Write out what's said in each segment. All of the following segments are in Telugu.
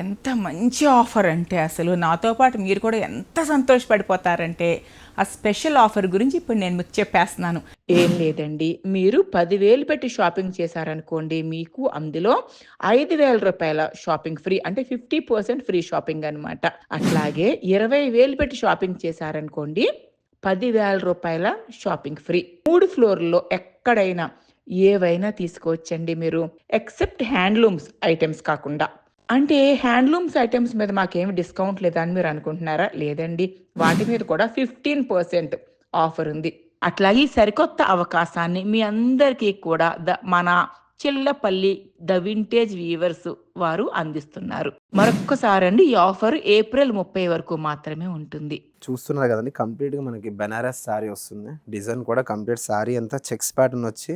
ఎంత మంచి ఆఫర్ అంటే అసలు నాతో పాటు మీరు కూడా ఎంత సంతోషపడిపోతారంటే ఆ స్పెషల్ ఆఫర్ గురించి ఇప్పుడు నేను మీకు చెప్పేస్తున్నాను. ఏం లేదండి, మీరు 10,000 పెట్టి షాపింగ్ చేశారనుకోండి, మీకు అందులో 5,000 రూపాయల షాపింగ్ ఫ్రీ, అంటే 50% ఫ్రీ షాపింగ్ అనమాట. అట్లాగే 20,000 పెట్టి షాపింగ్ చేశారనుకోండి, 10,000 రూపాయల షాపింగ్ ఫ్రీ. 3 ఫ్లోర్లో ఎక్కడైనా ఏవైనా తీసుకోవచ్చండి మీరు, ఎక్సెప్ట్ హ్యాండ్లూమ్స్ ఐటమ్స్ కాకుండా. అంటే హ్యాండ్లూమ్స్ ఐటెమ్స్ మీద మాకేమి డిస్కౌంట్ లేదా అని మీరు అనుకుంటున్నారా? లేదండి. వాటి మీద కూడా 15% ఆఫర్ ఉంది. అట్లాగే ఈ సరికొత్త అవకాశాన్ని మీ అందరికీ కూడా మన చిల్లపల్లి ద వింటేజ్ వీవర్స్ వారు అందిస్తున్నారు. మరొక్కసారండి, ఈ ఆఫర్ ఏప్రిల్ 30 వరకు మాత్రమే ఉంటుంది. చూస్తున్నారు కదండి, కంప్లీట్గా మనకి బెనారస్ శారీ వస్తుంది. డిజైన్ కూడా కంప్లీట్ శారీ అంతా చెక్స్ ప్యాటర్న్ వచ్చి,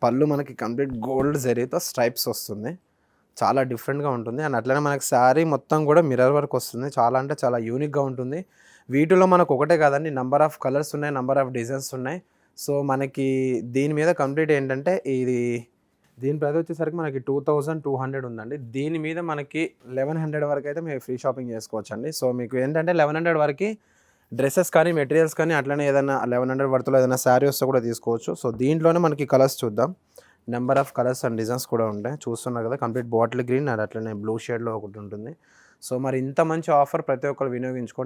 పళ్ళు మనకి కంప్లీట్ గోల్డ్ జరీతో స్ట్రైప్స్ వస్తుంది. చాలా డిఫరెంట్గా ఉంటుంది. అండ్ అట్లనే మనకి శారీ మొత్తం కూడా మిర్రర్ వర్క్ వస్తుంది. చాలా అంటే చాలా యూనిక్గా ఉంటుంది. వీటిలో మనకు ఒకటే కాదండి, నంబర్ ఆఫ్ కలర్స్ ఉన్నాయి, నంబర్ ఆఫ్ డిజైన్స్ ఉన్నాయి. సో మనకి దీని మీద కంప్లీట్ ఏంటంటే దీని ప్రైస్ వచ్చేసరికి మనకి 2200 ఉందండి. దీని మీద మనకి 1100 వరకు అయితే మీరు ఫ్రీ షాపింగ్ చేసుకోవచ్చు అండి. సో మీకు ఏంటంటే 1100 వరకు డ్రెస్సెస్ కానీ మెటీరియల్స్ కానీ అట్లనే ఏదైనా 1100 వర్త్లో ఏదైనా శారీ వస్తే కూడా తీసుకోవచ్చు. సో దీంట్లోనే మనకి కలర్స్ చూద్దాం. Number of colours and designs కూడా ఉంటాయి. చూస్తున్నారు కదా, కంప్లీట్ బాటిల్ గ్రీన్ అండ్ అట్లనే బ్లూ షేడ్లో ఒకటి ఉంటుంది. సో మరి ఇంత మంచి ఆఫర్ ప్రతి ఒక్కరు వినియోగించుకోండి.